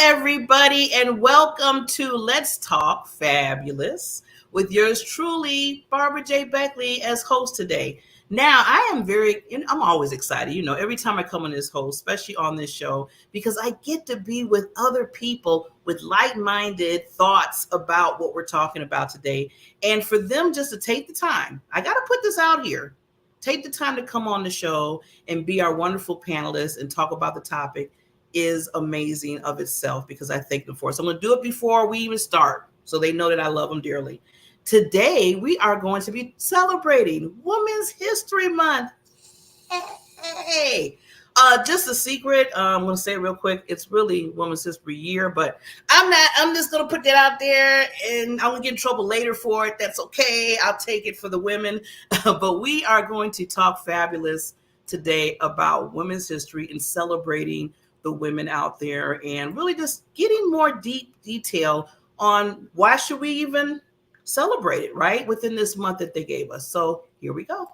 everybody, and welcome to Let's Talk Fabulous with yours truly, Barbara J. Beckley, as host today. Now, I'm always excited, every time I come on this host, especially on this show, because I get to be with other people with like-minded thoughts about what we're talking about today. And for them just to take the time, I got to put this out here, take the time to come on the show and be our wonderful panelists and talk about the topic is amazing of itself because I thank them for it. So I'm going to do it before we even start so they know that I love them dearly. Today, we are going to be celebrating Women's History Month. Hey, just a secret. I'm going to say it real quick. It's really Women's History Year, but I'm just going to put that out there and I'm going to get in trouble later for it. That's okay. I'll take it for the women. But we are going to talk fabulous today about women's history and celebrating the women out there and really just getting more deep detail on why should we even celebrate it, right? Within this month that they gave us. So here we go.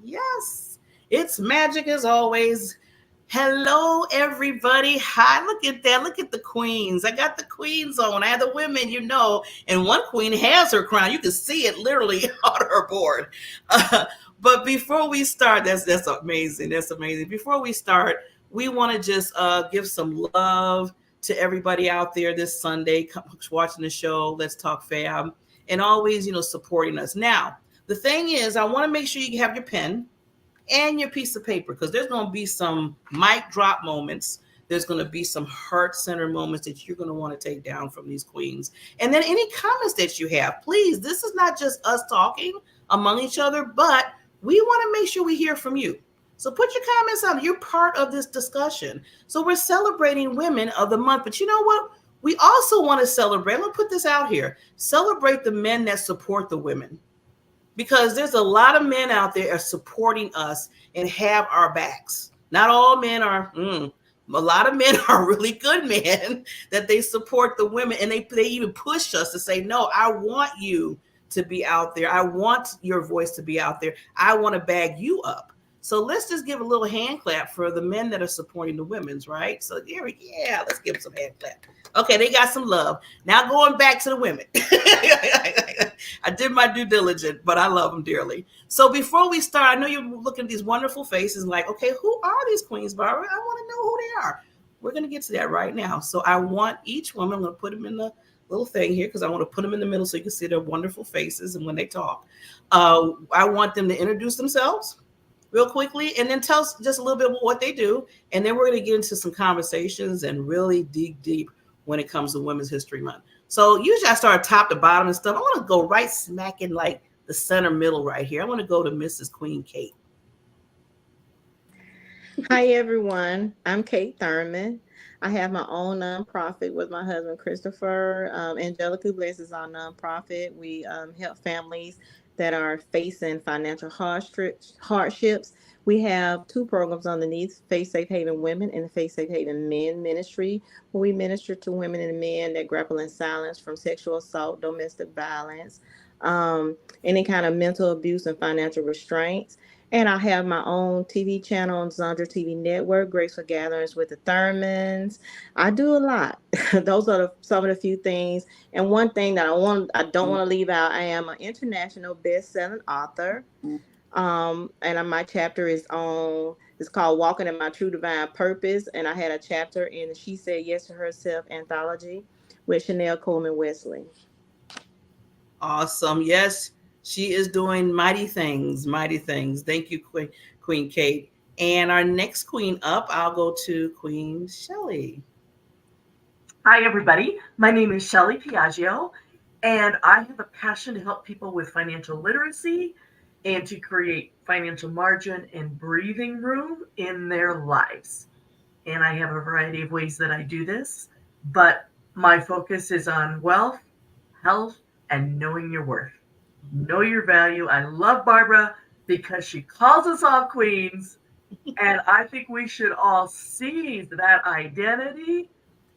Yes, it's magic as always. Hello, everybody. Hi, look at that. Look at the queens. I got the queens on. I have the women, and one queen has her crown. You can see it literally on her board. But before we start, that's amazing. That's amazing. Before we start, we want to just give some love to everybody out there this Sunday watching the show. Let's Talk Fab. And always, supporting us. Now, the thing is, I want to make sure you have your pen and your piece of paper, because there's going to be some mic drop moments. There's going to be some heart center moments that you're going to want to take down from these queens. And then any comments that you have, please, this is not just us talking among each other, but we want to make sure we hear from you. So put your comments on. You're part of this discussion. So we're celebrating Women of the Month, but you know what? We also want to celebrate, I'm going to put this out here, celebrate the men that support the women. Because there's a lot of men out there are supporting us and have our backs. Not all men are, a lot of men are really good men that they support the women, and they even push us to say, no, I want you to be out there. I want your voice to be out there. I want to bag you up. So let's just give a little hand clap for the men that are supporting the women's, right? So let's give them some hand clap. Okay, they got some love. Now going back to the women. I did my due diligence, but I love them dearly. So before we start, I know you're looking at these wonderful faces like, okay, who are these queens, Barbara? I want to know who they are. We're going to get to that right now. So I want each woman, I'm going to put them in the little thing here because I want to put them in the middle so you can see their wonderful faces and when they talk. I want them to introduce themselves real quickly and then tell us just a little bit about what they do. And then we're going to get into some conversations and really dig deep when it comes to Women's History Month. So usually I start top to bottom and stuff. I want to go right smack in like the center middle right here. I want to go to Mrs. Queen Kate. Hi, everyone. I'm Kate Thurman. I have my own nonprofit with my husband, Christopher. Angelica Bliss is our nonprofit. We help families that are facing financial hardships. We have two programs underneath, Faith Safe Haven Women and the Faith Safe Haven Men Ministry, where we minister to women and men that grapple in silence from sexual assault, domestic violence, any kind of mental abuse and financial restraints. And I have my own TV channel on Zandra TV Network, Graceful Gatherings with the Thurmans. I do a lot. Those are some of the few things. And one thing that I don't want to leave out, I am an international best-selling author. And my chapter it's called Walking in My True Divine Purpose. And I had a chapter in She Said Yes to Herself anthology with Chanel Coleman Wesley. Awesome. Yes, she is doing mighty things. Thank you, Queen Kate. And our next queen up, I'll go to Queen Shelly. Hi, everybody. My name is Shelly Piaggio, and I have a passion to help people with financial literacy and to create financial margin and breathing room in their lives. And I have a variety of ways that I do this, but my focus is on wealth, health, and knowing your worth. Know your value. I love Barbara because she calls us all queens, and I think we should all seize that identity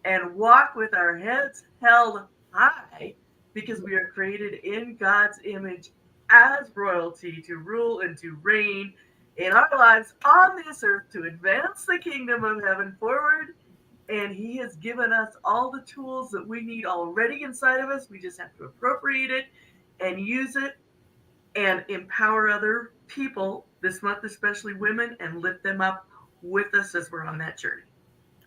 and walk with our heads held high because we are created in God's image as royalty to rule and to reign in our lives on this earth to advance the kingdom of heaven forward. And He has given us all the tools that we need already inside of us. We just have to appropriate it and use it and empower other people this month, especially women, and lift them up with us as we're on that journey.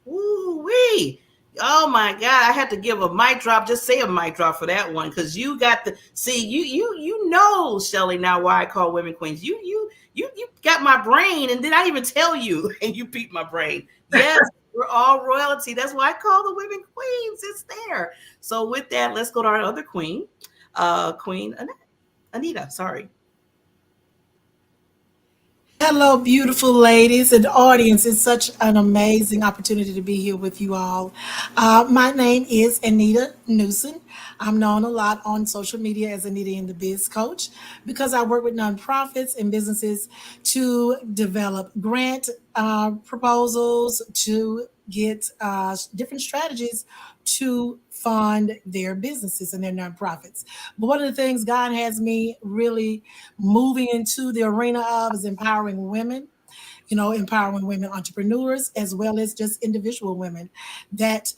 Ooh wee! Oh my God! I had to give a mic drop. Just say a mic drop for that one, because you got the see. You know, Shelly. Now, why I call women queens? You got my brain, and did I even tell you? And you beat my brain. Yes, we're all royalty. That's why I call the women queens. It's there. So with that, let's go to our other queen, Queen Anita. Sorry. Hello, beautiful ladies and audience. It's such an amazing opportunity to be here with you all. My name is Anita Newson. I'm known a lot on social media as Anita in the Biz Coach because I work with nonprofits and businesses to develop grant proposals, to get different strategies to fund their businesses and their nonprofits. But one of the things God has me really moving into the arena of is empowering women, empowering women entrepreneurs as well as just individual women that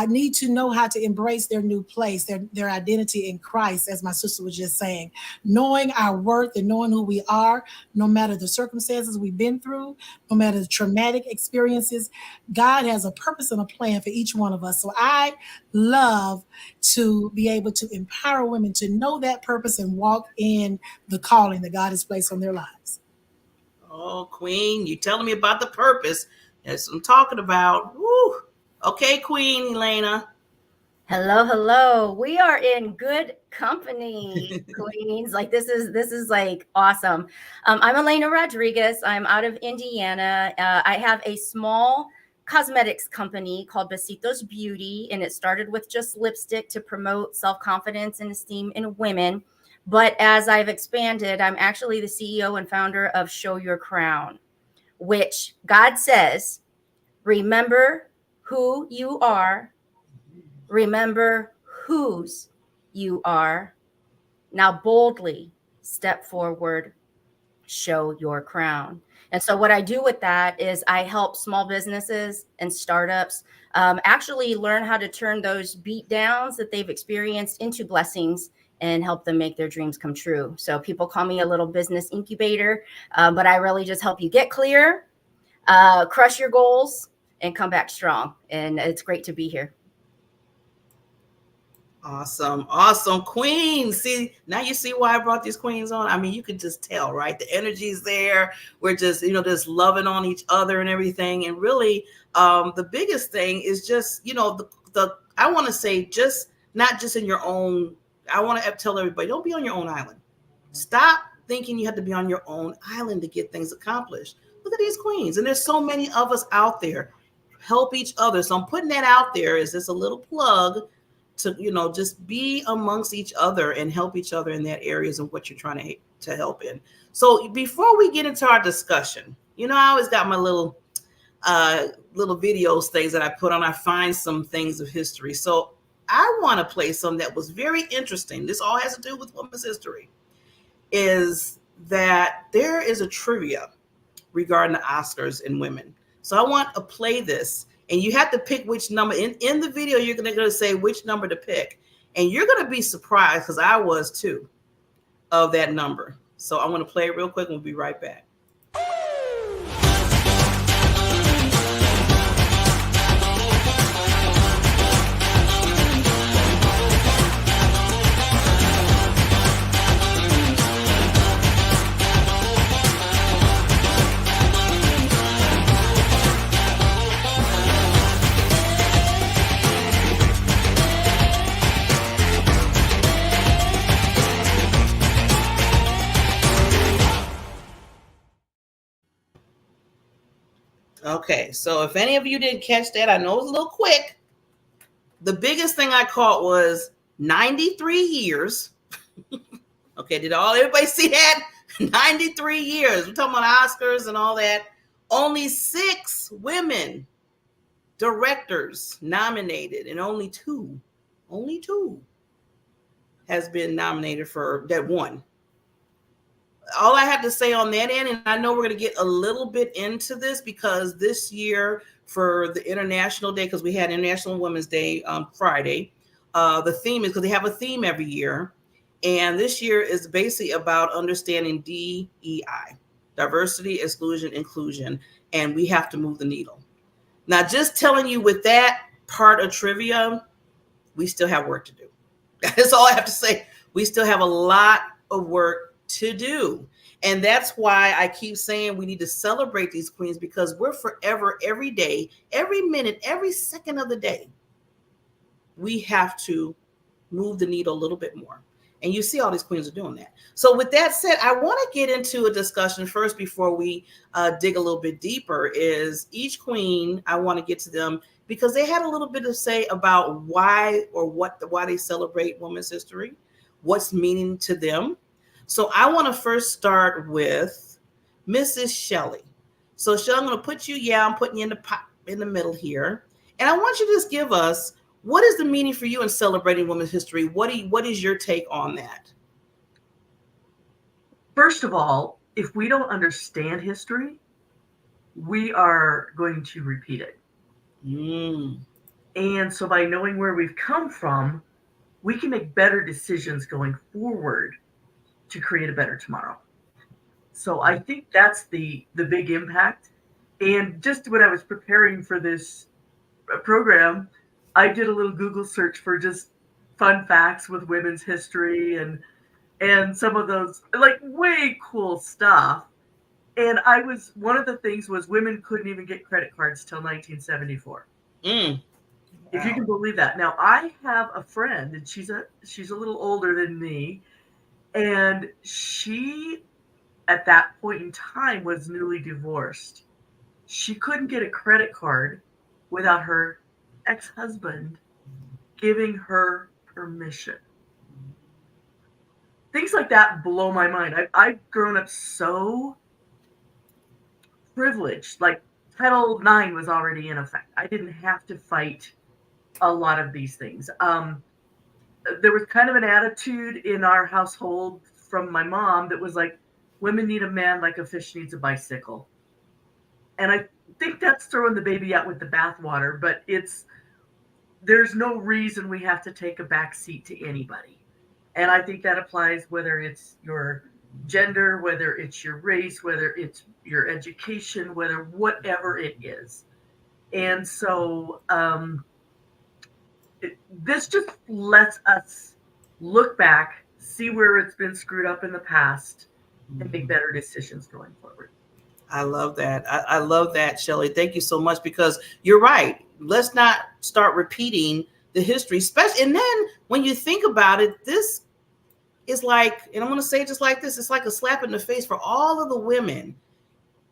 need to know how to embrace their new place, their identity in Christ, as my sister was just saying, knowing our worth and knowing who we are, no matter the circumstances we've been through, no matter the traumatic experiences. God has a purpose and a plan for each one of us. So I love to be able to empower women to know that purpose and walk in the calling that God has placed on their lives. Oh, Queen, you telling me about the purpose. That's what I'm talking about. Woo. Okay, Queen Elena. Hello, hello. We are in good company, queens. Like this is like awesome. I'm Elena Rodriguez. I'm out of Indiana. I have a small cosmetics company called Besitos Beauty, and it started with just lipstick to promote self-confidence and esteem in women. But as I've expanded, I'm actually the CEO and founder of Show Your Crown, which God says, remember who you are. Remember whose you are. Now boldly step forward, show your crown. And so what I do with that is I help small businesses and startups actually learn how to turn those beat downs that they've experienced into blessings and help them make their dreams come true. So people call me a little business incubator, but I really just help you get clear, crush your goals, and come back strong. And it's great to be here. Awesome. Awesome. Queen. See, now you see why I brought these queens on. I mean, you could just tell, right? The energy's there. We're just, just loving on each other and everything. And really, the biggest thing is just, the I want to say just not just in your own, I want to tell everybody, don't be on your own island. Stop thinking you have to be on your own island to get things accomplished. Look at these queens. And there's so many of us out there. Help each other. So I'm putting that out there as just a little plug to just be amongst each other and help each other in that areas of what you're trying to help in. So before we get into our discussion, I always got my little videos things that I put on. I find some things of history. So I want to play some that was very interesting. This all has to do with women's history. Is that there is a trivia regarding the Oscars and women. So I want to play this. And you have to pick which number. In the video, you're going to say which number to pick. And you're going to be surprised, because I was too, of that number. So I'm going to play it real quick and we'll be right back. Okay, so if any of you didn't catch that, I know it was a little quick. The biggest thing I caught was 93 years. Okay, everybody see that? 93 years. We're talking about Oscars and all that. Only 6 women directors nominated and only 2 only two has been nominated for that one. All I have to say on that end, and I know we're going to get a little bit into this because this year for the International Day, because we had International Women's Day Friday, the theme is because they have a theme every year. And this year is basically about understanding DEI, diversity, exclusion, inclusion. And we have to move the needle. Now, just telling you with that part of trivia, we still have work to do. That's all I have to say. We still have a lot of work to do. And that's why I keep saying we need to celebrate these queens, because we're forever, every day, every minute, every second of the day, we have to move the needle a little bit more. And you see all these queens are doing that. So with that said, I want to get into a discussion first before we dig a little bit deeper. Is each queen, I want to get to them because they had a little bit to say about why they celebrate Women's History, what's meaning to them. So I want to first start with Mrs. Shelly. So Shelly, I'm going to put you, I'm putting you in the middle here. And I want you to just give us, what is the meaning for you in celebrating Women's History? What is your take on that? First of all, if we don't understand history, we are going to repeat it. And so by knowing where we've come from, we can make better decisions going forward to create a better tomorrow. So I think that's the big impact. And just when I was preparing for this program, I did a little Google search for just fun facts with women's history and some of those like way cool stuff. And one of the things was women couldn't even get credit cards till 1974. Wow. If you can believe that. Now I have a friend, and she's a little older than me, and she at that point in time was newly divorced. She couldn't get a credit card without her ex-husband giving her permission. Things like that blow my mind. I've grown up so privileged. Like Title IX was already in effect. I didn't have to fight a lot of these things. There was kind of an attitude in our household from my mom that was like, women need a man like a fish needs a bicycle. And I think that's throwing the baby out with the bathwater, but there's no reason we have to take a back seat to anybody. And I think that applies whether it's your gender, whether it's your race, whether it's your education, whatever it is. And so this just lets us look back, see where it's been screwed up in the past, and make better decisions going forward. I love that. I love that, Shelly. Thank you so much, because you're right. Let's not start repeating the history, especially. And then when you think about it, this is like, and I'm going to say it just like this, it's like a slap in the face for all of the women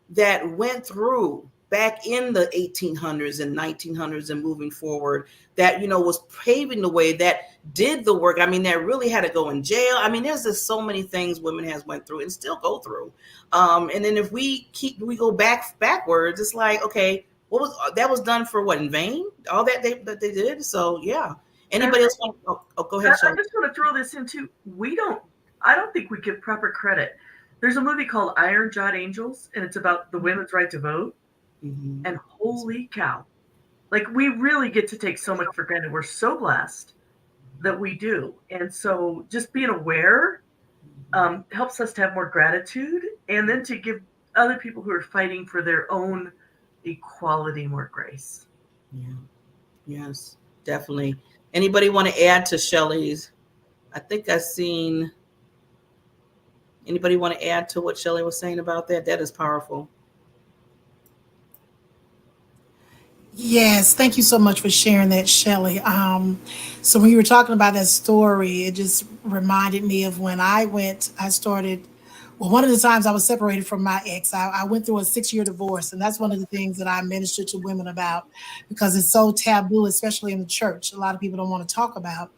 that went through back in the 1800s and 1900s and moving forward, that, was paving the way, that did the work. I mean, that really had to go in jail. I mean, there's just so many things women has went through and still go through. And then if we go backwards, it's like, okay, that was done for what, in vain? All that they did. So yeah. Anybody else want? Go ahead, Shelly. I just want to throw this into. I don't think we give proper credit. There's a movie called Iron Jawed Angels, and it's about the women's right to vote. Mm-hmm. And holy cow, like we really get to take so much for granted. We're so blessed that we do. And so just being aware helps us to have more gratitude, and then to give other people who are fighting for their own equality more grace. Yeah. Yes, definitely. Anybody want to add to Shelly's? I think I've seen. Anybody want to add to what Shelly was saying about that? That is powerful. Yes, thank you so much for sharing that, Shelly. So when you were talking about that story, it just reminded me of when one of the times I was separated from my ex. I went through a 6-year divorce, and that's one of the things that I minister to women about, because it's so taboo, especially in the church. A lot of people don't want to talk about,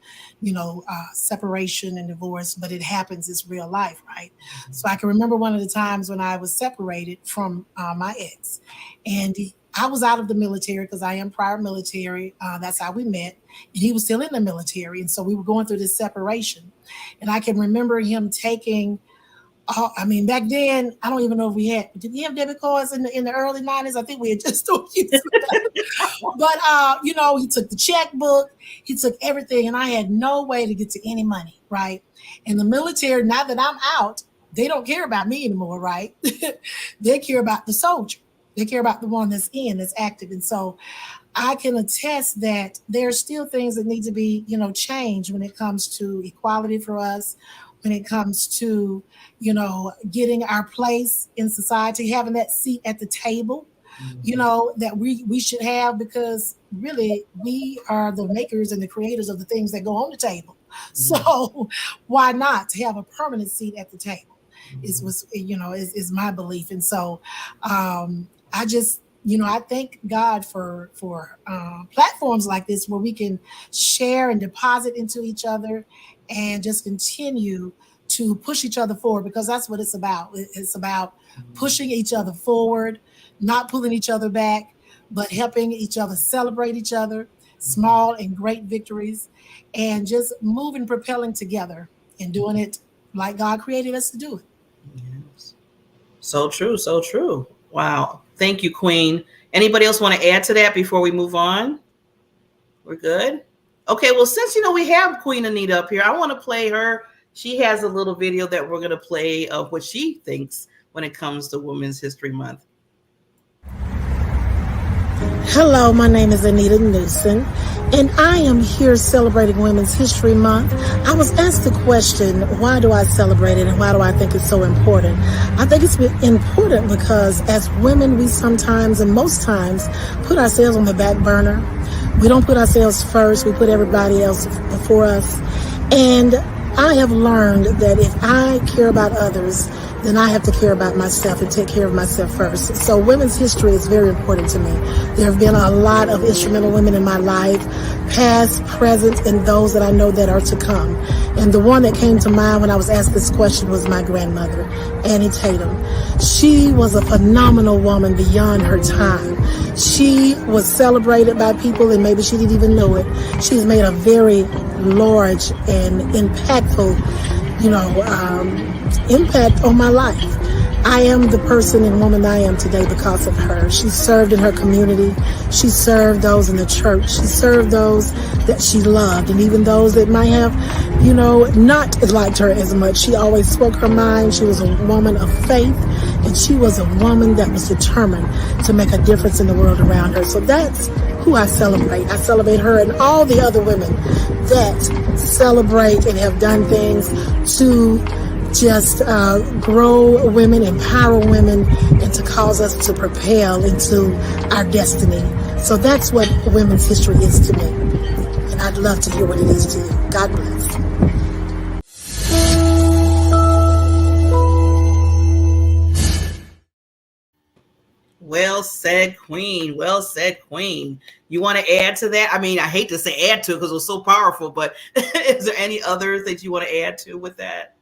separation and divorce, but it happens. It's real life, right? So I can remember one of the times when I was separated from my ex, and I was out of the military because I am prior military. That's how we met. And he was still in the military. And so we were going through this separation. And I can remember him taking, I mean, back then, I don't even know if did we have debit cards in the early 90s? I think we had just still used it. But, he took the checkbook, he took everything, and I had no way to get to any money, right? And the military, now that I'm out, they don't care about me anymore, right? They care about the soldier. They care about the one that's active. And so I can attest that there are still things that need to be, changed when it comes to equality for us, when it comes to, getting our place in society, having that seat at the table, that we should have, because really we are the makers and the creators of the things that go on the table. So why not to have a permanent seat at the table is my belief. And so I just, I thank God for platforms like this where we can share and deposit into each other and just continue to push each other forward, because that's what it's about. It's about pushing each other forward, not pulling each other back, but helping each other celebrate each other, small and great victories, and just moving, propelling together and doing it like God created us to do it. Yes. So true. So true. Wow. Thank you, Queen. Anybody else want to add to that before we move on? We're good. Okay. Well, since, we have Queen Anita up here, I want to play her. She has a little video that we're going to play of what she thinks when it comes to Women's History Month. Hello, my name is Anita Newson, and I am here celebrating Women's History Month. I was asked the question, why do I celebrate it and why do I think it's so important? I think it's important because as women, we sometimes and most times put ourselves on the back burner. We don't put ourselves first. We put everybody else before us. And I have learned that if I care about others, then I have to care about myself and take care of myself first. So women's history is very important to me. There have been a lot of instrumental women in my life, past, present, and those that I know that are to come. And the one that came to mind when I was asked this question was my grandmother, Annie Tatum. She was a phenomenal woman beyond her time. She was celebrated by people, and maybe she didn't even know it. She's made a very large and impactful, impact on my life. I am the person and woman I am today because of her. She served in her community. She served those in the church. She served those that she loved, and even those that might have, not liked her as much. She always spoke her mind. She was a woman of faith, and she was a woman that was determined to make a difference in the world around her. So that's who I celebrate. I celebrate her and all the other women that celebrate and have done things to just grow women, empower women, and to cause us to propel into our destiny. So that's what women's history is to me. And I'd love to hear what it is to you. God bless. Well said, Queen. Well said, Queen. You want to add to that? I mean, I hate to say add to it because it was so powerful, but is there any others that you want to add to with that?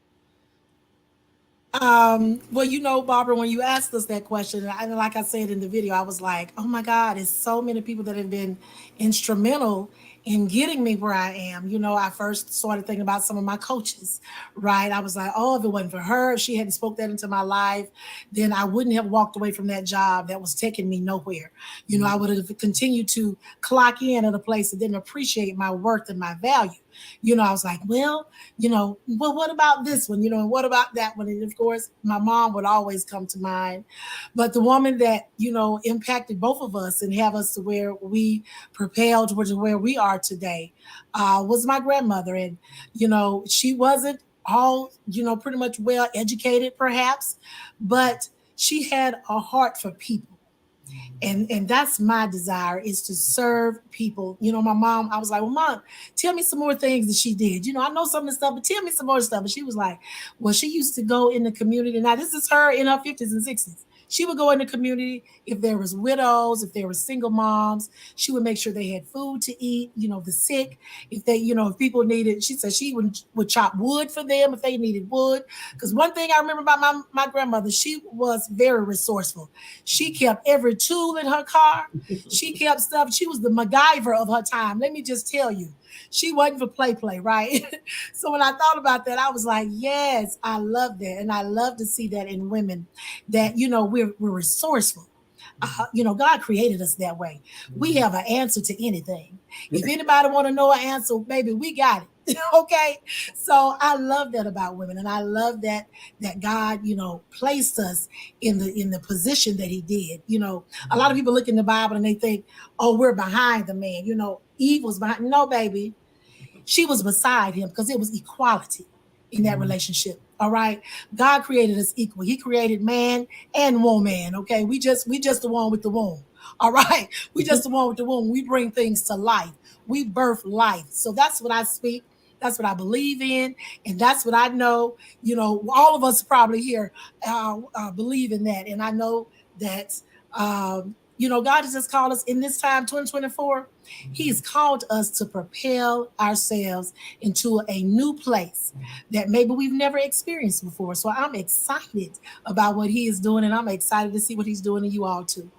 Well, Barbara, when you asked us that question, and like I said in the video, I was like, oh my God, it's so many people that have been instrumental in getting me where I am. I first started thinking about some of my coaches, right? I was like, oh, if it wasn't for her, if she hadn't spoke that into my life, then I wouldn't have walked away from that job that was taking me nowhere. I would have continued to clock in at a place that didn't appreciate my worth and my value. I was like, well, what about this one? And what about that one? And of course, my mom would always come to mind. But the woman that, impacted both of us and have us to where we propelled towards where we are today was my grandmother. And, she wasn't all, pretty much well educated, perhaps, but she had a heart for people. And that's my desire, is to serve people. My mom, I was like, well, Mom, tell me some more things that she did. I know some of the stuff, but tell me some more stuff. And she was like, well, she used to go in the community. Now, this is her in her 50s and 60s. She would go in the community if there was widows, if there were single moms. She would make sure they had food to eat. The sick, if they, if people needed. She said she would chop wood for them if they needed wood. Because one thing I remember about my grandmother, she was very resourceful. She kept every tool in her car. She kept stuff. She was the MacGyver of her time. Let me just tell you, she wasn't for play, right? So when I thought about that, I was like, yes, I love that. And I love to see that in women, that, we're resourceful. God created us that way. We have an answer to anything. If anybody want to know an answer, baby, we got it. Okay. So I love that about women. And I love that God, placed us in the position that he did. A lot of people look in the Bible and they think, oh, we're behind the man. Eve was behind. No, baby. She was beside him because it was equality in that relationship. All right. God created us equal. He created man and woman. Okay. We just the one with the womb. All right. We just the one with the womb. We bring things to life. We birth life. So that's what I speak. That's what I believe in. And that's what I know. All of us probably here believe in that. And I know that, God has just called us in this time, 2024. He's called us to propel ourselves into a new place that maybe we've never experienced before. So I'm excited about what he is doing, and I'm excited to see what he's doing in you all too.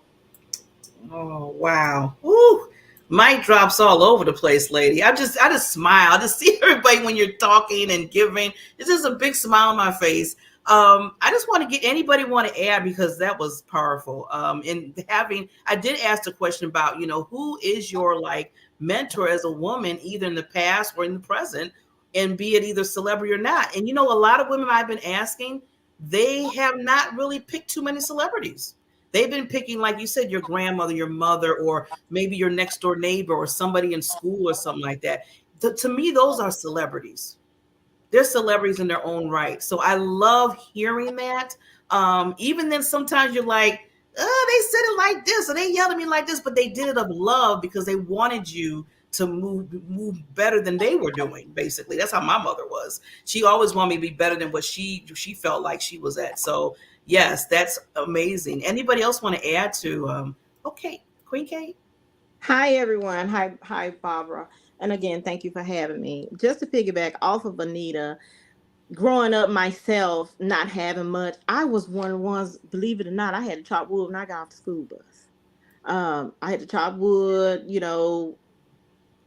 Oh wow. Woo. Mic drops all over the place, lady. I just smile. I just see everybody when you're talking and giving. It's just a big smile on my face. I just want to get anybody want to add because that was powerful. And I did ask the question about, who is your like mentor as a woman, either in the past or in the present, and be it either celebrity or not. And a lot of women I've been asking, they have not really picked too many celebrities. They've been picking, like you said, your grandmother, your mother, or maybe your next door neighbor or somebody in school or something like that. To me, those are celebrities. They're celebrities in their own right. So I love hearing that. Even then, sometimes you're like, oh, they said it like this, or they yelled at me like this, but they did it of love because they wanted you to move better than they were doing. Basically, that's how my mother was. She always wanted me to be better than what she felt like she was at. So yes, that's amazing. Anybody else want to add to? Okay, Queen Kate. Hi everyone. Hi Barbara. And again, thank you for having me. Just to piggyback off of Anita, growing up myself, not having much, I was one of the ones, believe it or not, I had to chop wood when I got off the school bus. I had to chop wood,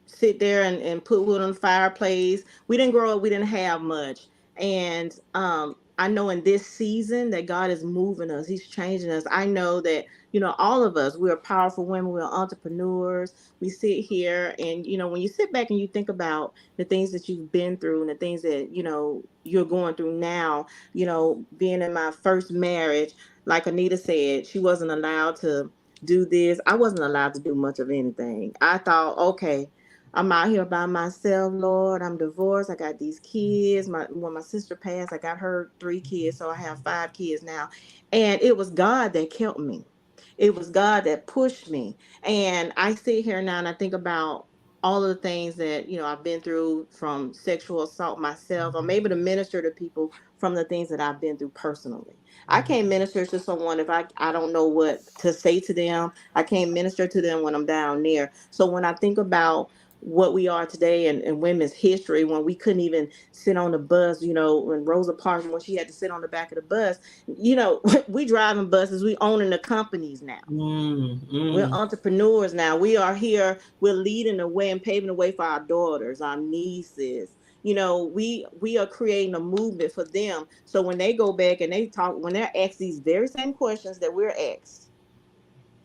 sit there and put wood on the fireplace. We didn't grow up, we didn't have much. And I know in this season that God is moving us, he's changing us. I know that, all of us, we're powerful women, we're entrepreneurs. We sit here and, when you sit back and you think about the things that you've been through and the things that, you're going through now, being in my first marriage, like Anita said, she wasn't allowed to do this. I wasn't allowed to do much of anything. I thought, okay, I'm out here by myself, Lord. I'm divorced. I got these kids. When my sister passed, I got her 3 kids, so I have 5 kids now. And it was God that kept me. It was God that pushed me. And I sit here now and I think about all of the things that, I've been through, from sexual assault myself. I'm able to minister to people from the things that I've been through personally. I can't minister to someone if I don't know what to say to them. I can't minister to them when I'm down there. So when I think about what we are today and women's history, when we couldn't even sit on the bus, when Rosa Parks, when she had to sit on the back of the bus, we driving buses, we owning the companies now. We're entrepreneurs now. We are here, we're leading the way and paving the way for our daughters, our nieces. We are creating a movement for them. So when they go back and they talk, when they're asked these very same questions that we're asked,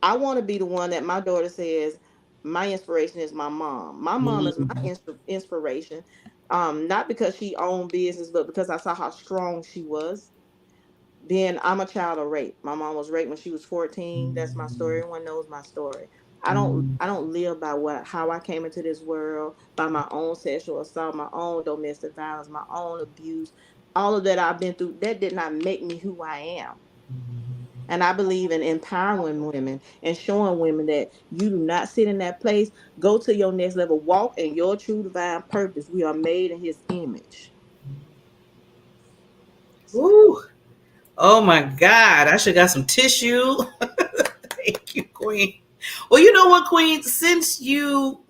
I want to be the one that my daughter says, my inspiration is my mom. My mom is my inspiration. Not because she owned business, but because I saw how strong she was. Then I'm a child of rape. My mom was raped when she was 14. That's my story. Everyone knows my story. I don't live by how I came into this world, by my own sexual assault, my own domestic violence, my own abuse. All of that I've been through, that did not make me who I am. And I believe in empowering women and showing women that you do not sit in that place. Go to your next level. Walk in your true divine purpose. We are made in his image. Ooh. Oh my God. I should have got some tissue. Thank you, Queen. Well, you know what, Queen? Since you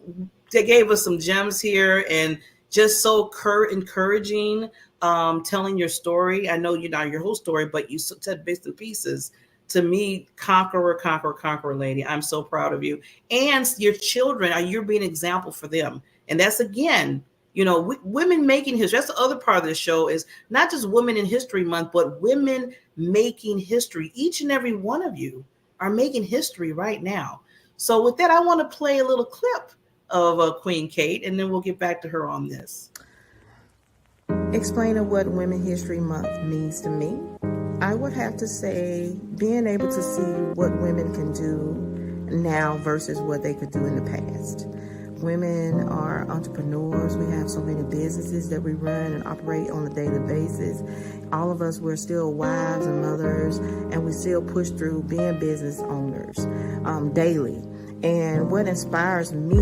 they gave us some gems here and just so encouraging, telling your story. I know you know your whole story, but you said bits and pieces. To me, conqueror, conqueror, conqueror, lady. I'm so proud of you and your children. You're being an example for them, and that's again, women making history. That's the other part of the show is not just Women in History Month, but women making history. Each and every one of you are making history right now. So with that, I want to play a little clip of Queen Kate, and then we'll get back to her on this. Explaining what Women History Month means to me, I would have to say being able to see what women can do now versus what they could do in the past. Women are entrepreneurs. We have so many businesses that we run and operate on a daily basis. All of us, we're still wives and mothers, and we still push through being business owners daily. And what inspires me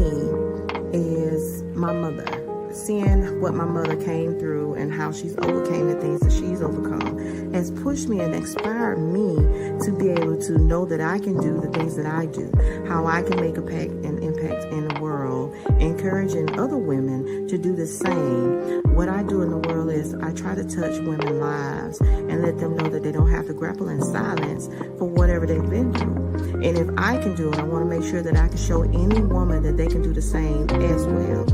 is my mother. Seeing what my mother came through and how she's overcame the things that she's overcome has pushed me and inspired me to be able to know that I can do the things that I do, how I can make an impact in the world, encouraging other women to do the same. What I do in the world is I try to touch women's lives and let them know that they don't have to grapple in silence for whatever they've been through. And if I can do it, I want to make sure that I can show any woman that they can do the same as well.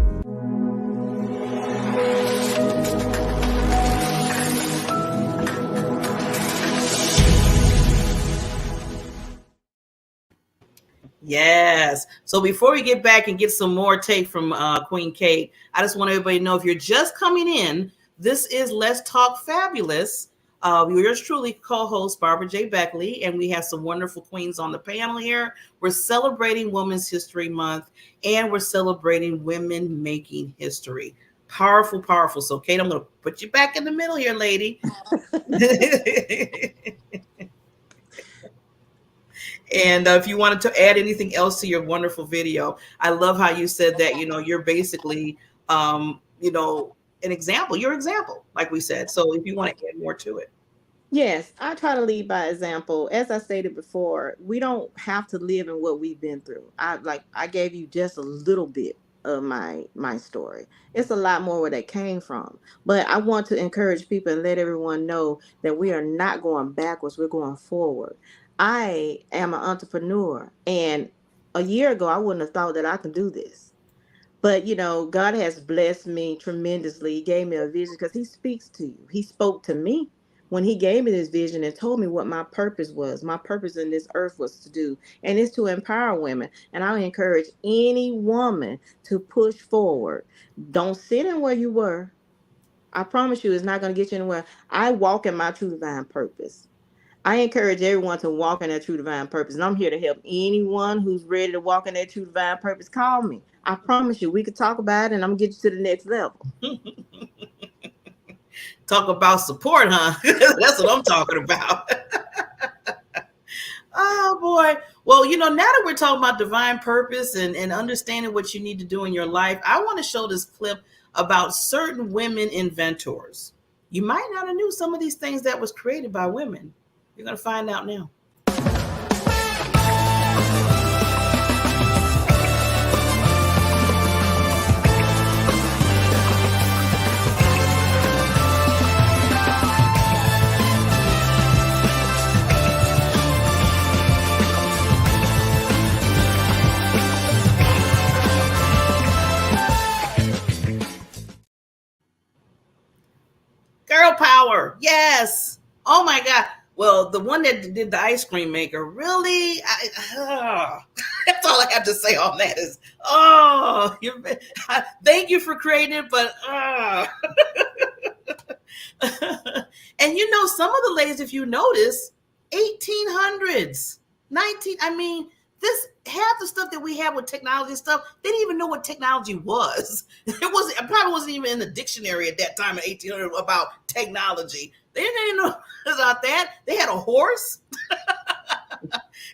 Yes. So before we get back and get some more take from Queen Kate, I just want everybody to know if you're just coming in, this is Let's Talk Fabulous. Yours truly, co-host Barbara J. Beckley, and we have some wonderful queens on the panel here. We're celebrating Women's History Month, and we're celebrating women making history. Powerful, powerful. So, Kate, I'm going to put you back in the middle here, lady. And if you wanted to add anything else to your wonderful video, I love how you said that, you're basically, an example, your example, like we said. So if you want to add more to it. Yes, I try to lead by example. As I stated before, we don't have to live in what we've been through. I gave you just a little bit of my story. It's a lot more where that came from. But I want to encourage people and let everyone know that we are not going backwards, we're going forward. I am an entrepreneur, and a year ago I wouldn't have thought that I could do this. But God has blessed me tremendously. He gave me a vision because He speaks to you. He spoke to me when He gave me this vision and told me what my purpose was. My purpose in this earth was to do, and it's to empower women. And I encourage any woman to push forward. Don't sit in where you were. I promise you, it's not going to get you anywhere. I walk in my true divine purpose. I encourage everyone to walk in their true divine purpose. And I'm here to help anyone who's ready to walk in their true divine purpose. Call me. I promise you, we could talk about it and I'm going to get you to the next level. Talk about support, huh? That's what I'm talking about. Oh, boy. Well, now that we're talking about divine purpose and understanding what you need to do in your life, I want to show this clip about certain women inventors. You might not have knew some of these things that was created by women. You're going to find out now. Girl power. Yes. Oh, my God. Well, the one that did the ice cream maker, really? That's all I have to say on that is, thank you for creating it, but and some of the ladies, if you notice, 1800s, this half the stuff that we have with technology stuff, they didn't even know what technology was. It probably wasn't even in the dictionary at that time in 1800 about technology. They didn't know about that. They had a horse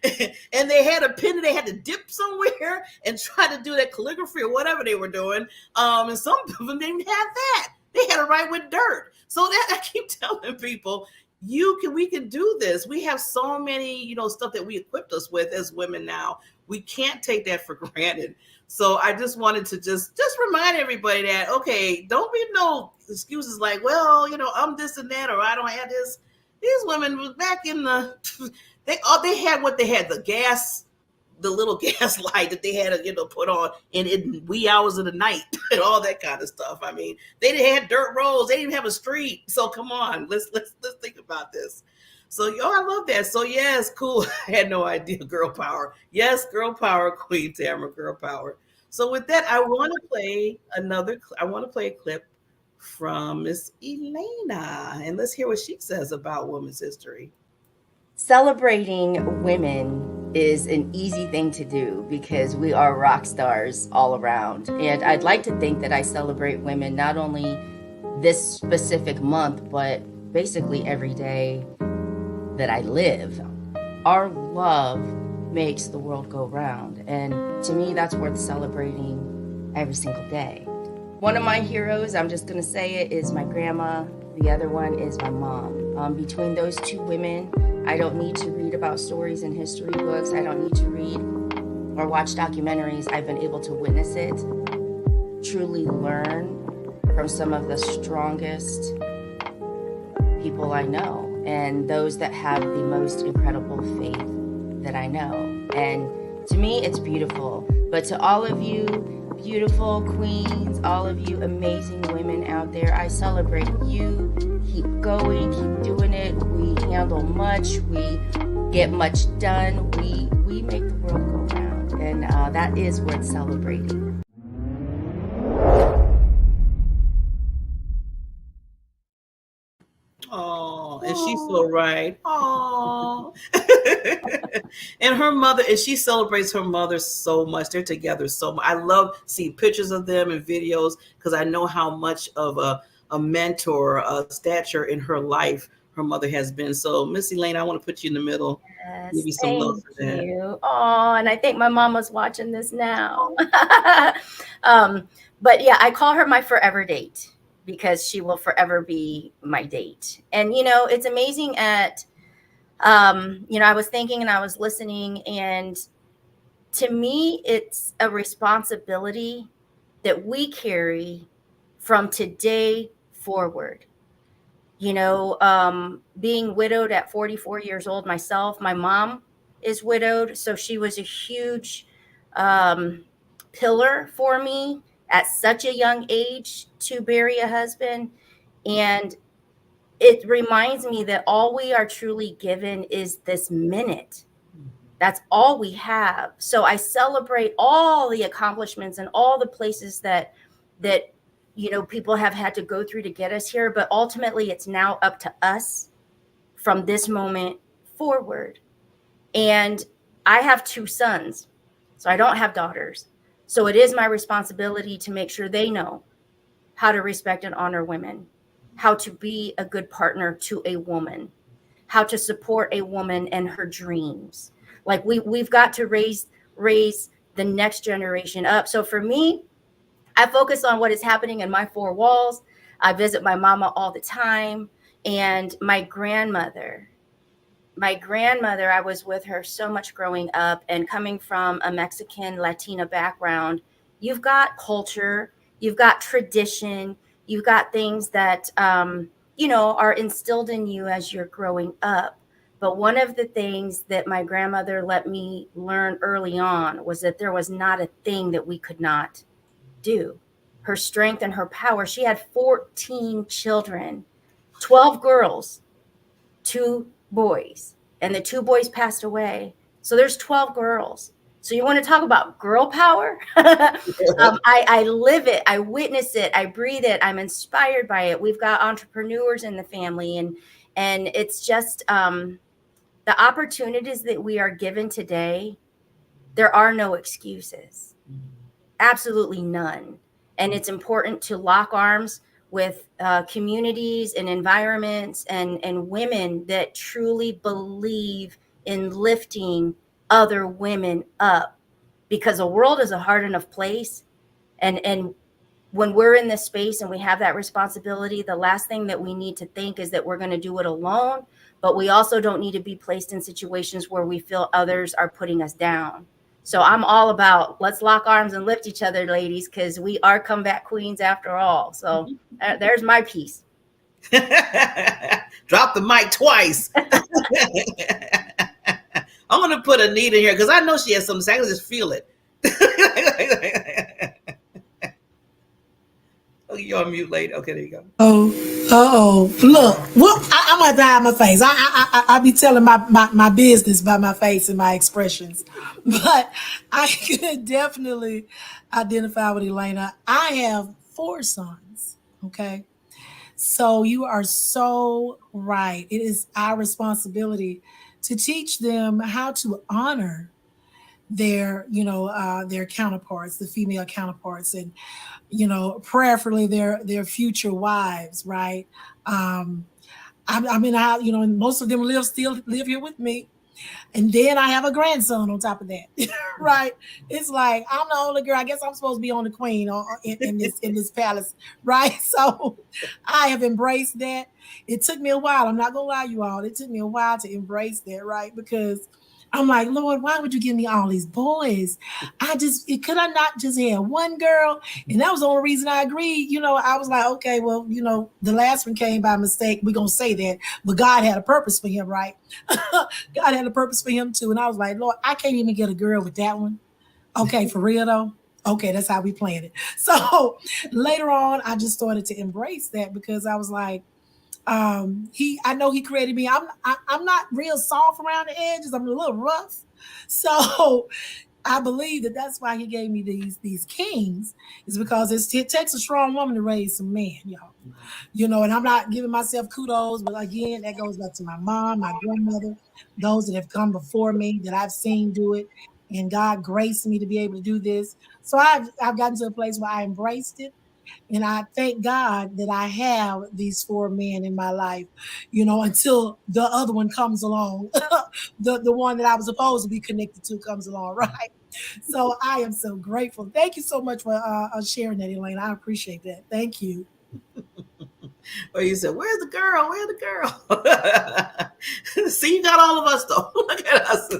and they had a pen that they had to dip somewhere and try to do that calligraphy or whatever they were doing. And some of them didn't have that. They had to write with dirt. So that I keep telling people, we can do this. We have so many, stuff that we equipped us with as women now. We can't take that for granted. So I just wanted to just remind everybody that, okay, don't be no excuses like, well, I'm this and that, or I don't have this. These women was back in the they had what they had, the little gas light that they had to put on in wee hours of the night and all that kind of stuff. I mean, they didn't have dirt roads, they didn't have a street. So come on, let's think about this. So I love that. So yes, cool. I had no idea. Girl power. Yes, girl power, Queen Tamara, girl power. So with that, I want to play a clip from Miss Elena, and let's hear what she says about women's history. Celebrating women is an easy thing to do because we are rock stars all around. And I'd like to think that I celebrate women not only this specific month, but basically every day that I live. Our love makes the world go round. And to me, that's worth celebrating every single day. One of my heroes, I'm just going to say it, is my grandma. The other one is my mom. Between those two women, I don't need to read about stories in history books. I don't need to read or watch documentaries. I've been able to witness it, truly learn from some of the strongest people I know and those that have the most incredible faith that I know. And to me, it's beautiful. But to all of you beautiful queens, all of you amazing women out there, I celebrate you. Keep going, keep doing it. We handle much, we get much done, we make the world go round, and that is worth celebrating. Oh, and she's so right. Oh, and her mother, and she celebrates her mother so much. They're together so much. I love seeing pictures of them and videos because I know how much of a mentor, a stature in her life her mother has been. So, Miss Elaine, I want to put you in the middle. Yes, Give you some love thank for that. you. Oh, and I think my mama's watching this now. But yeah, I call her my forever date because she will forever be my date. And it's amazing I was thinking and I was listening, and to me, it's a responsibility that we carry from today forward. Being widowed at 44 years old myself, my mom is widowed. So she was a huge um, pillar for me at such a young age to bury a husband. And it reminds me that all we are truly given is this minute. That's all we have. So I celebrate all the accomplishments and all the places that people have had to go through to get us here, but ultimately it's now up to us from this moment forward. And I have 2 sons, so I don't have daughters. So it is my responsibility to make sure they know how to respect and honor women, how to be a good partner to a woman, how to support a woman and her dreams. Like we've got to raise the next generation up. So for me, I focus on what is happening in my 4 walls. I visit my mama all the time. And my grandmother, I was with her so much growing up, and coming from a Mexican Latina background, you've got culture, you've got tradition, you've got things that, are instilled in you as you're growing up. But one of the things that my grandmother let me learn early on was that there was not a thing that we could not do. Her strength and her power. She had 14 children, 12 girls, 2 boys, and the 2 boys passed away. So there's 12 girls. So you want to talk about girl power? I live it. I witness it. I breathe it. I'm inspired by it. We've got entrepreneurs in the family, and it's just the opportunities that we are given today. There are no excuses. Absolutely none. And it's important to lock arms with communities and environments and women that truly believe in lifting other women up, because the world is a hard enough place, and when we're in this space and we have that responsibility, the last thing that we need to think is that we're going to do it alone. But we also don't need to be placed in situations where we feel others are putting us down. So I'm all about let's lock arms and lift each other, ladies, because we are comeback queens after all. So there's my piece. Drop the mic twice. I'm gonna put Anita here because I know she has something to say. I can just feel it. Oh, you're on mute, lady. Okay, there you go. Oh, look, well, I'm gonna hide my face. I be telling my business by my face and my expressions, but I can definitely identify with Elena. I have 4 sons. Okay, so you are so right. It is our responsibility to teach them how to honor their counterparts, the female counterparts, and prayerfully their future wives, right? Um, I mean, and most of them still live here with me, and then I have a grandson on top of that, right? It's like I'm the only girl. I guess I'm supposed to be on the queen in this palace, right? So I have embraced that. It took me a while. I'm not gonna lie, you all. It took me a while to embrace that, right? Because I'm like, Lord, why would you give me all these boys? Could I not just have one girl? And that was the only reason I agreed. I was like, okay, well, the last one came by mistake. We're going to say that. But God had a purpose for him, right? God had a purpose for him too. And I was like, Lord, I can't even get a girl with that one. Okay, for real though. Okay, that's how we planned it. So later on, I just started to embrace that because I was like, I know he created me. I'm not real soft around the edges. I'm a little rough. So I believe that's why he gave me these kings, is because it takes a strong woman to raise some men, y'all. And I'm not giving myself kudos, but again, that goes back to my mom, my grandmother, those that have come before me that I've seen do it, and God graced me to be able to do this. So I've gotten to a place where I embraced it. And I thank God that I have these 4 men in my life, until the other one comes along, the one that I was supposed to be connected to comes along, right? So I am so grateful. Thank you so much for sharing that, Elaine. I appreciate that. Thank you. Or you said, "Where's the girl? Where's the girl?" See, you got all of us though. Look at us.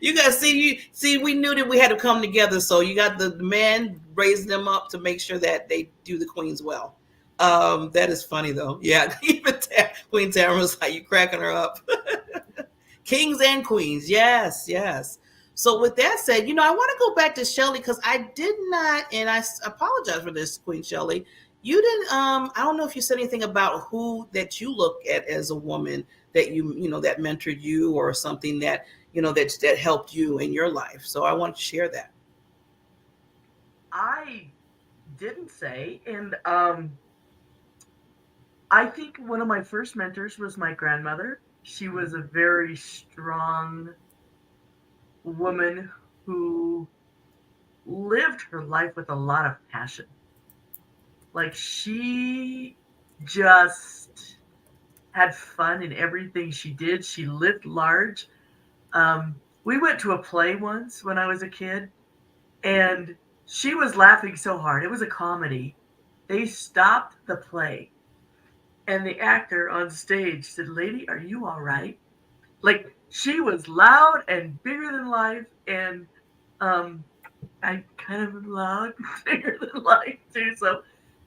You guys see. We knew that we had to come together. So you got the men raising them up to make sure that they do the queens well. That is funny though. Yeah, even Queen Tamara was like, "You cracking her up." Kings and queens. Yes, yes. So with that said, I want to go back to Shelly because I did not, and I apologize for this, Queen Shelly. You didn't. I don't know if you said anything about who that you look at as a woman that that mentored you or something that that helped you in your life. So I want to share that. I didn't say, and I think one of my first mentors was my grandmother. She was a very strong woman who lived her life with a lot of passion. Like, she just had fun in everything she did. She lived large. We went to a play once when I was a kid, and she was laughing so hard. It was a comedy. They stopped the play, and the actor on stage said, "Lady, are you all right?" Like, she was loud and bigger than life, and I kind of loud, bigger than life too. So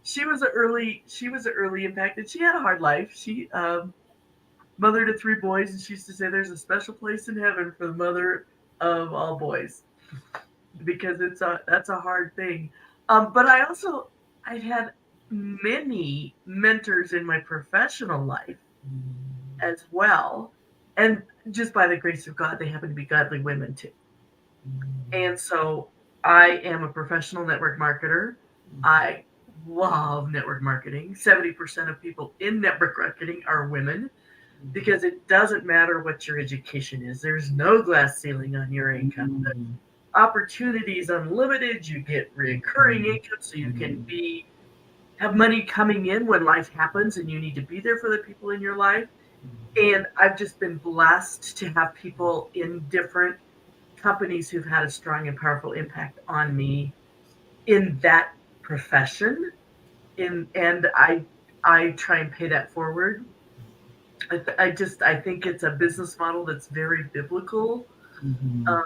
she was an early impact, and she had a hard life. She mother to 3 boys, and she used to say there's a special place in heaven for the mother of all boys, because that's a hard thing. But I had many mentors in my professional life as well, and just by the grace of God, they happen to be godly women too. And so I am a professional network marketer. I love network marketing. 70% of people in network marketing are women, because it doesn't matter what your education is. There's no glass ceiling on your income. The opportunity is unlimited. You get recurring income, so you can have money coming in when life happens and you need to be there for the people in your life. And I've just been blessed to have people in different companies who've had a strong and powerful impact on me in that profession, and I try and pay that forward. I think it's a business model that's very biblical. Mhm. Um,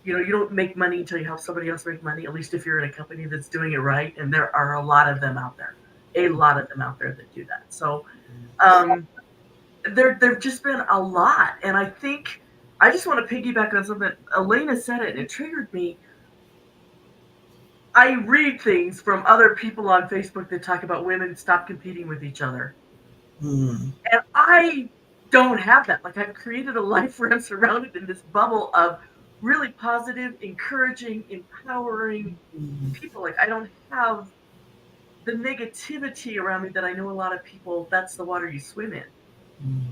you don't make money until you help somebody else make money. At least if you're in a company that's doing it right, and there are a lot of them out there, a lot of them out there that do that. So um, there've just been a lot, and I think I just want to piggyback on something Elena said it, and it triggered me. I read things from other people on Facebook that talk about women stop competing with each other. Mm. And I don't have that. Like, I've created a life where I'm surrounded in this bubble of really positive, encouraging, empowering Mm. people. Like, I don't have the negativity around me that I know a lot of people, that's the water you swim in. Mm.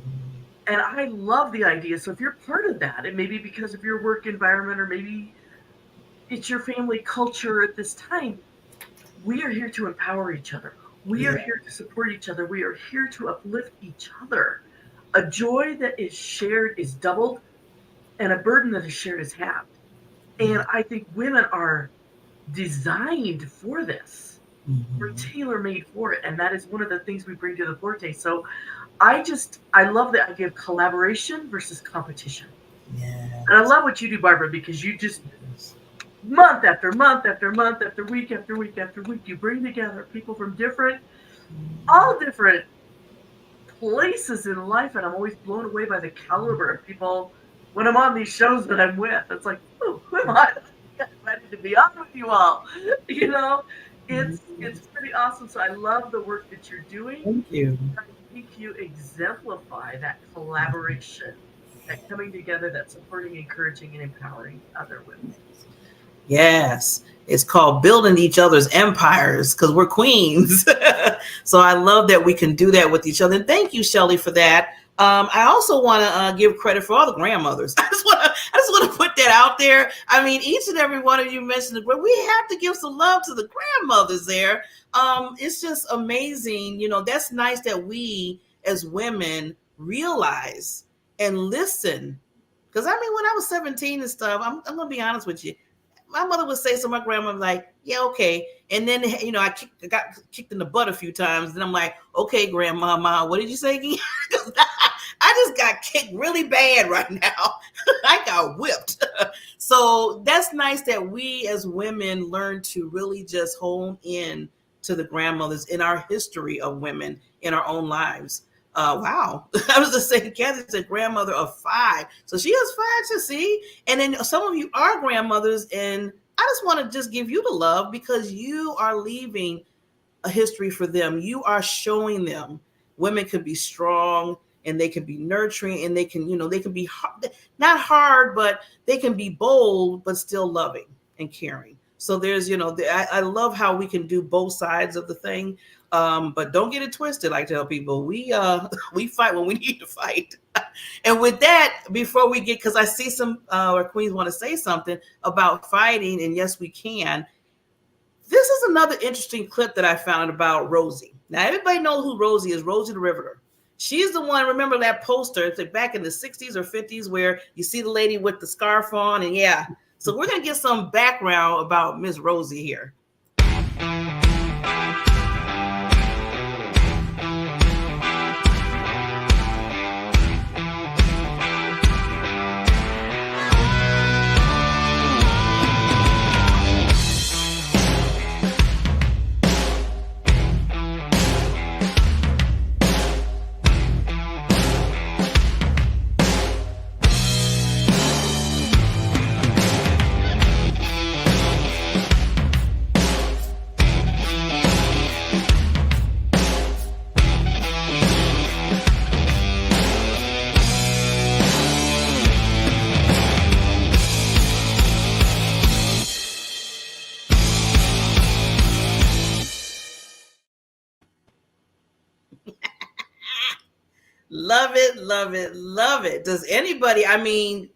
And I love the idea. So if you're part of that, and maybe because of your work environment, or maybe it's your family culture at this time, we are here to empower each other. We are Yeah. here to support each other. We are here to uplift each other. A joy that is shared is doubled, and a burden that is shared is halved. And I think women are designed for this. We're Mhm. tailor made for it. And that is one of the things we bring to the forte. So I love the idea of collaboration versus competition. Yeah. And I love what you do, Barbara, because you just month after month after month after week after week after week, you bring together people from all different places in life, and I'm always blown away by the caliber of people when I'm on these shows that I'm with. It's like, oh, who am I? I'm ready to be on with you all. You know, it's pretty awesome. So I love the work that you're doing. Thank you. I think you exemplify that collaboration, that coming together, that supporting, encouraging, and empowering other women. Yes. It's called building each other's empires because we're queens. So I love that we can do that with each other. And thank you, Shelly, for that. I also want to give credit for all the grandmothers. I just want to put that out there. I mean, each and every one of you mentioned it, but we have to give some love to the grandmothers there. It's just amazing. That's nice that we as women realize and listen. Because I mean, when I was 17 and stuff, I'm going to be honest with you, my mother would say, so my grandma was like, yeah, okay. And then, I got kicked in the butt a few times. And I'm like, okay, grandmama, what did you say again? I just got kicked really bad right now. I got whipped. So that's nice that we as women learn to really just hone in to the grandmothers in our history of women in our own lives. Wow. I was just saying, Kathy's a grandmother of 5. So she has 5 to see. And then some of you are grandmothers. And I just want to just give you the love because you are leaving a history for them. You are showing them women can be strong and they can be nurturing and they can be not hard, but they can be bold, but still loving and caring. So I love how we can do both sides of the thing. But don't get it twisted. I tell people we fight when we need to fight. And with that, before we get, because I see some our queens want to say something about fighting, and yes, we can. This is another interesting clip that I found about Rosie. Now, everybody knows who Rosie is, Rosie the Riveter. She's the one, remember that poster, it's like back in the 60s or 50s where you see the lady with the scarf on, and yeah. So we're going to get some background about Miss Rosie here. Love it, love it, love it. Does anybody, I mean,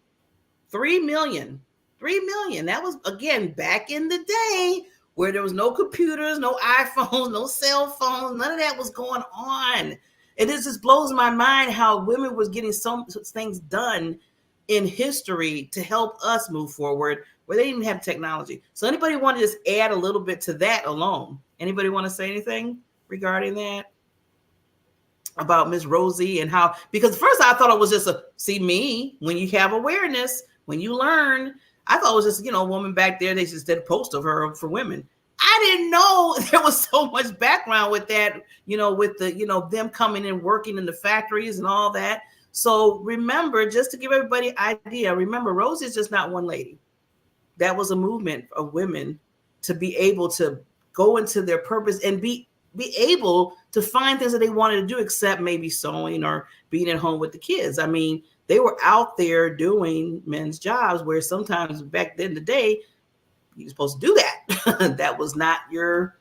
3 million, 3 million. That was, again, back in the day where there was no computers, no iPhones, no cell phones. None of that was going on. It just blows my mind how women was getting so things done in history to help us move forward where they didn't have technology. So anybody want to just add a little bit to that alone? Anybody want to say anything regarding that? About Miss Rosie and how, because first I thought it was just see me, when you have awareness, when you learn, I thought it was just, a woman back there. They just did a post of her for women. I didn't know there was so much background with that, with the, them coming and working in the factories and all that. So remember, just to give everybody an idea, remember Rosie is just not one lady. That was a movement of women to be able to go into their purpose and be able to find things that they wanted to do, except maybe sewing or being at home with the kids. I mean, they were out there doing men's jobs where sometimes back then the day, you're supposed to do that. That was not your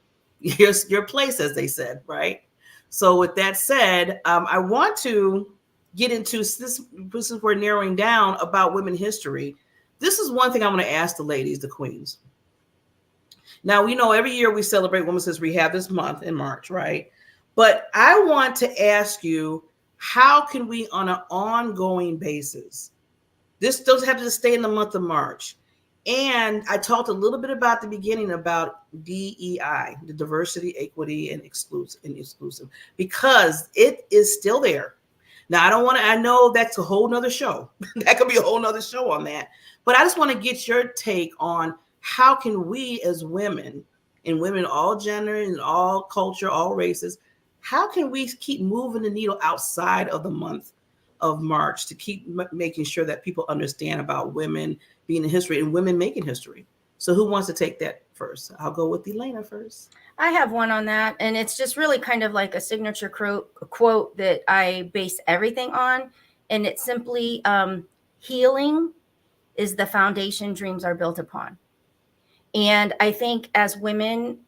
place, as they said, right? So with that said, I want to get into this. Since we're narrowing down about women history, this is one thing I want to ask the ladies, the queens. Now, we know every year we celebrate Women's History. We have this month in March, right? But I want to ask you, how can we on an ongoing basis, this doesn't have to stay in the month of March. And I talked a little bit about the beginning about DEI, the diversity, equity, and exclusive, because it is still there. Now, I know that's a whole nother show. That could be a whole nother show on that. But I just want to get your take on how can we as women, and women all gender and all culture, all races, how can we keep moving the needle outside of the month of March to keep making sure that people understand about women being in history and women making history? So who wants to take that first? I'll go with Elena first. I have one on that, and it's just really kind of like a signature quote that I base everything on, and it's simply healing is the foundation dreams are built upon. And I think as women,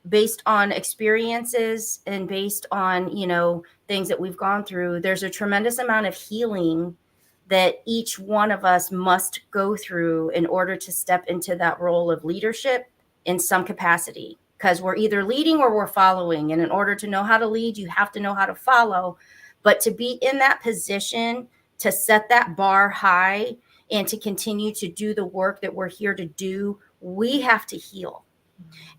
based on experiences and based on, things that we've gone through, there's a tremendous amount of healing that each one of us must go through in order to step into that role of leadership in some capacity. Because we're either leading or we're following. And in order to know how to lead, you have to know how to follow. But to be in that position, to set that bar high and to continue to do the work that we're here to do, we have to heal.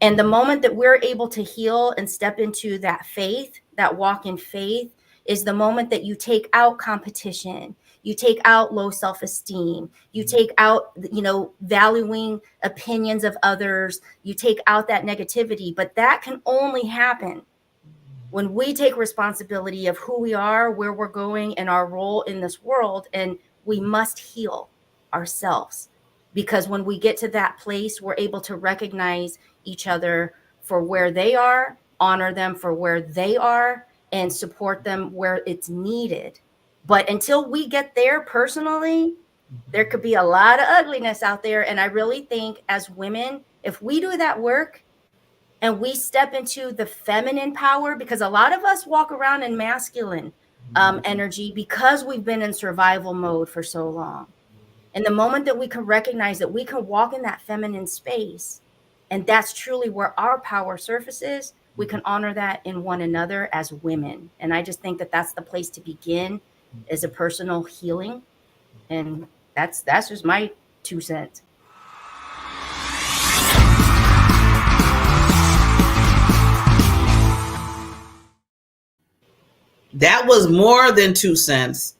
And the moment that we're able to heal and step into that faith, that walk in faith, is the moment that you take out competition, you take out low self-esteem, you take out, valuing opinions of others, you take out that negativity. But that can only happen when we take responsibility of who we are, where we're going, and our role in this world. And we must heal ourselves, because when we get to that place, we're able to recognize each other for where they are, honor them for where they are, and support them where it's needed. But until we get there personally, there could be a lot of ugliness out there. And I really think as women, if we do that work and we step into the feminine power, because a lot of us walk around in masculine energy because we've been in survival mode for so long. And the moment that we can recognize that we can walk in that feminine space, and that's truly where our power surfaces, we can honor that in one another as women. And I just think that that's the place to begin, is a personal healing. And that's just my 2 cents. That was more than 2 cents.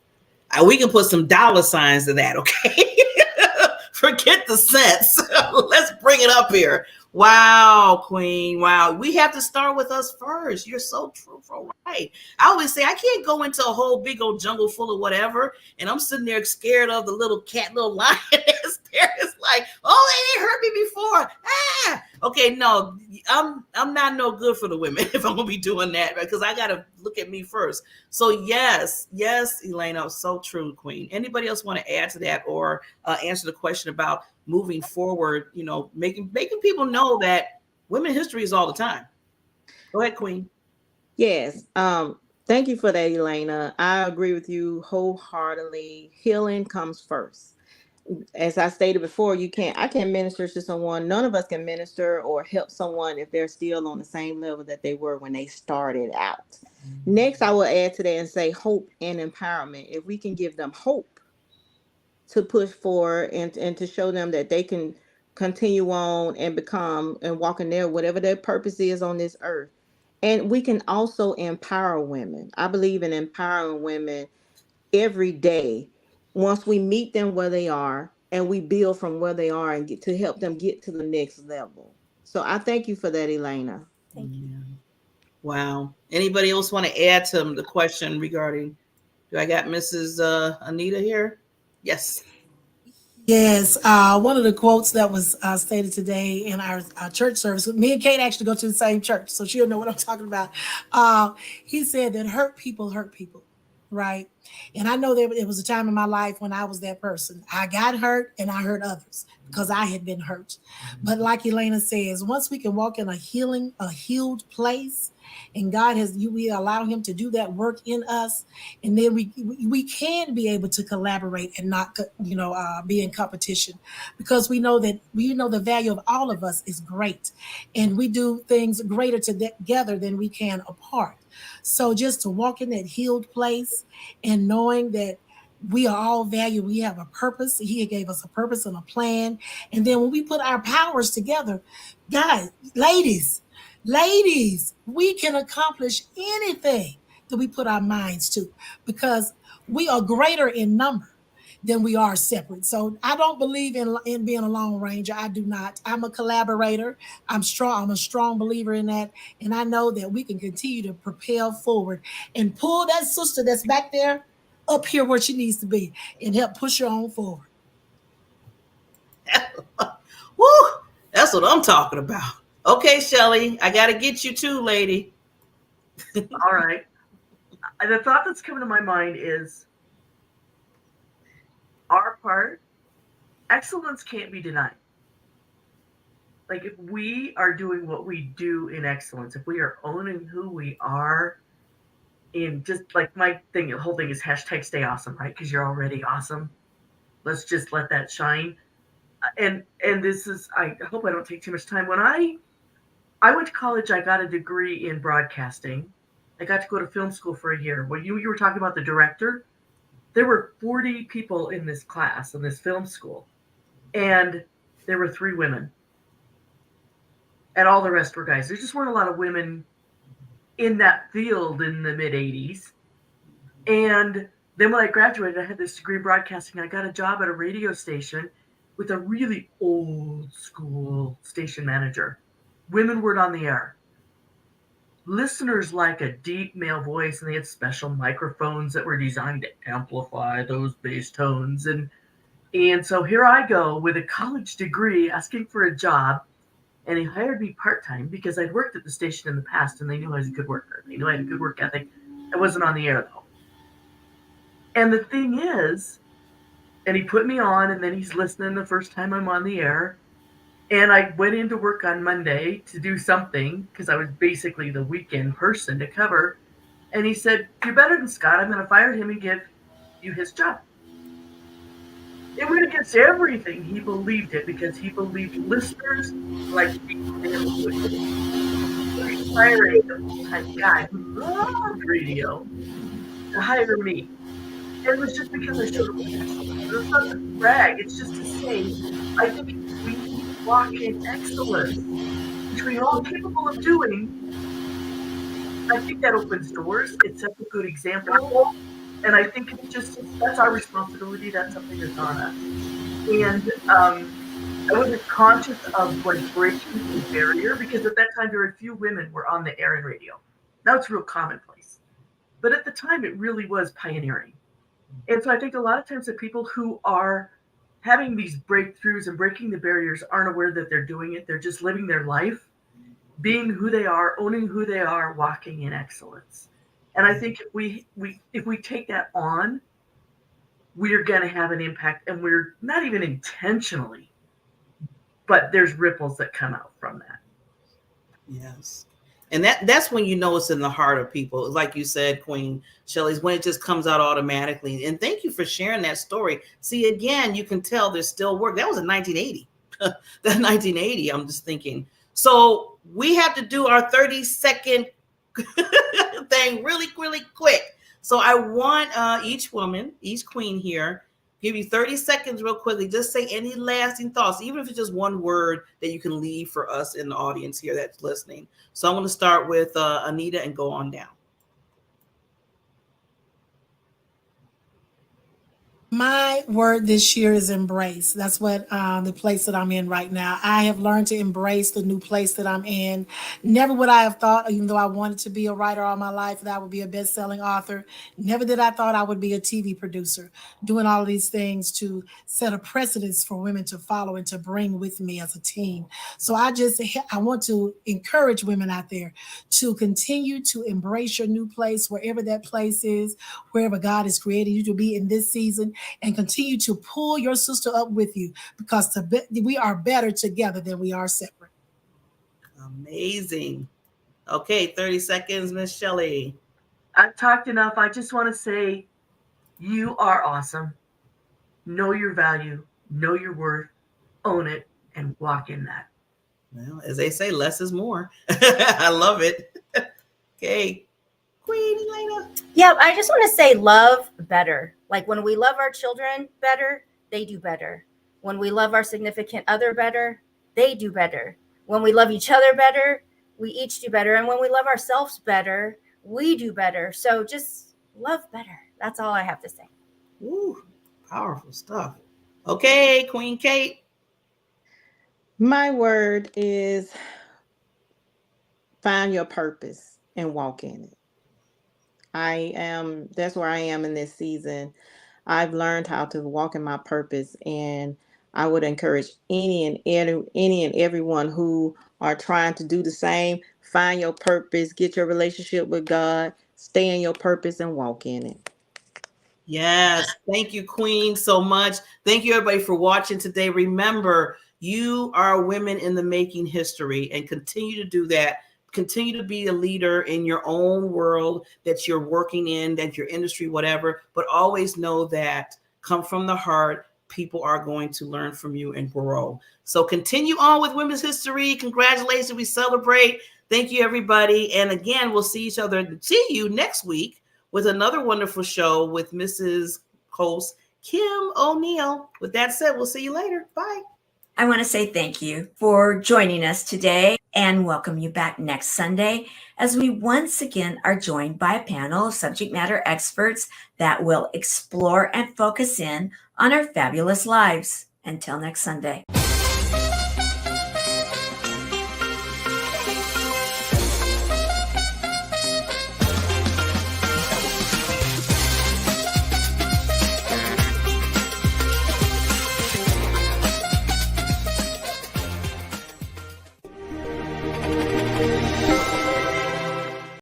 We can put some dollar signs to that, okay? Forget the cents. Let's bring it up here. Wow, Queen. Wow. We have to start with us first. You're so true, right? I always say I can't go into a whole big old jungle full of whatever, and I'm sitting there scared of the little cat, little lion that's there. It's like, oh, they ain't hurt me before. Ah, okay, no, I'm not no good for the women if I'm gonna be doing that, because I gotta look at me first. So yes, Elena, so true, Queen. Anybody else want to add to that or answer the question about moving forward? Making people know that women history is all the time. Go ahead, Queen. Yes. Thank you for that, Elena. I agree with you wholeheartedly. Healing comes first. As I stated before, I can't minister to someone. None of us can minister or help someone if they're still on the same level that they were when they started out. Next, I will add to that and say hope and empowerment. If we can give them hope to push forward and to show them that they can continue on and become and walk in their whatever their purpose is on this earth. And we can also empower women. I believe in empowering women every day once we meet them where they are and we build from where they are and get to help them get to the next level. So I thank you for that, Elena. Thank you. Yeah. Wow. Anybody else want to add to the question regarding? Do I got Mrs. Anita here? Yes. Yes, one of the quotes that was stated today in our church service. Me and Kate actually go to the same church, so she'll know what I'm talking about. He said that hurt people, right? And I know there was a time in my life when I was that person. I got hurt and I hurt others because I had been hurt. But like Elena says, once we can walk in a healed place, and God we allow Him to do that work in us, and then we can be able to collaborate and not be in competition, because we know the value of all of us is great, and we do things greater together than we can apart. So just to walk in that healed place and knowing that we are all valued, we have a purpose. He gave us a purpose and a plan. And then when we put our powers together, guys, ladies, we can accomplish anything that we put our minds to, because we are greater in number than we are separate. So I don't believe in being a lone ranger. I do not. I'm a collaborator. I'm strong. I'm a strong believer in that. And I know that we can continue to propel forward and pull that sister that's back there up here where she needs to be and help push her on forward. Woo! That's what I'm talking about. Okay, Shelly, I got to get you too, lady. All right. The thought that's coming to my mind is our part, excellence can't be denied. Like, if we are doing what we do in excellence, if we are owning who we are, in just like my thing, the whole thing is hashtag stay awesome, right? Because you're already awesome. Let's just let that shine. And this is, I hope I don't take too much time. When I went to college, I got a degree in broadcasting. I got to go to film school for a year. When you were talking about the director, there were 40 people in this class, in this film school, and there were 3 women. And all the rest were guys. There just weren't a lot of women in that field in the mid-'80s. And then when I graduated, I had this degree in broadcasting. I got a job at a radio station with a really old school station manager. Women weren't on the air. Listeners like a deep male voice, and they had special microphones that were designed to amplify those bass tones. And so here I go with a college degree asking for a job, and he hired me part-time because I'd worked at the station in the past, and they knew I was a good worker. They knew I had a good work ethic. I wasn't on the air, though. And the thing is, and he put me on, and then he's listening the first time I'm on the air. And I went into work on Monday to do something because I was basically the weekend person to cover. And he said, "You're better than Scott. I'm going to fire him and give you his job." It went against everything. He believed it because he believed listeners like hiring the full-time guy who loved radio to hire me. And it was just because I showed up with excellence. It's not to brag. It's just to say, I think we walk in excellence, which we're all capable of doing. I think that opens doors. It sets a good example. And I think that's our responsibility. That's something that's on us. And I wasn't conscious of breaking the barrier because at that time, very few women were on the air and radio. Now it's real commonplace. But at the time, it really was pioneering. And so I think a lot of times the people who are having these breakthroughs and breaking the barriers aren't aware that they're doing it. They're just living their life, being who they are, owning who they are, walking in excellence. And I think if we take that on, we're going to have an impact, and we're not even intentionally, but there's ripples that come out from that. Yes. And that's when you know it's in the heart of people. Like you said, Queen Shelly's, when it just comes out automatically. And thank you for sharing that story. See, again, you can tell there's still work. That was in 1980. That 1980, I'm just thinking. So we have to do our 30-second thing really, really quick. So I want each woman, each queen here, give you 30 seconds real quickly. Just say any lasting thoughts, even if it's just one word that you can leave for us in the audience here that's listening. So I'm going to start with Anita and go on down. My word this year is embrace. That's what the place that I'm in right now. I have learned to embrace the new place that I'm in. Never would I have thought, even though I wanted to be a writer all my life, that I would be a best-selling author. Never did I thought I would be a TV producer, doing all of these things to set a precedence for women to follow and to bring with me as a team. So I want to encourage women out there to continue to embrace your new place, wherever that place is, wherever God has created you to be in this season, and continue to pull your sister up with you, because we are better together than we are separate. Amazing. Okay, 30 seconds, Miss Shelly. I've talked enough. I just want to say you are awesome. Know your value, know your worth, own it, and walk in that. Well, as they say, less is more. I love it. Okay, Queen Elena. Yeah, I just want to say love better. Like when we love our children better, they do better. When we love our significant other better, they do better. When we love each other better, we each do better. And when we love ourselves better, we do better. So just love better. That's all I have to say. Ooh, powerful stuff. Okay, Queen Kate. My word is find your purpose and walk in it. That's where I am in this season. I've learned how to walk in my purpose, and I would encourage any and everyone who are trying to do the same. Find your purpose, get your relationship with God, stay in your purpose, and walk in it. Yes. Thank you, Queen, so much. Thank you, everybody, for watching today. Remember, you are women in the making history, and continue to do that. Continue to be a leader in your own world that you're working in, that your industry, whatever, but always know that come from the heart. People are going to learn from you and grow. So continue on with Women's History. Congratulations. We celebrate. Thank you, everybody. And again, we'll see you next week with another wonderful show with Mrs. Host Kim O'Neill. With that said, we'll see you later. Bye. I want to say thank you for joining us today and welcome you back next Sunday as we once again are joined by a panel of subject matter experts that will explore and focus in on our fabulous lives. Until next Sunday.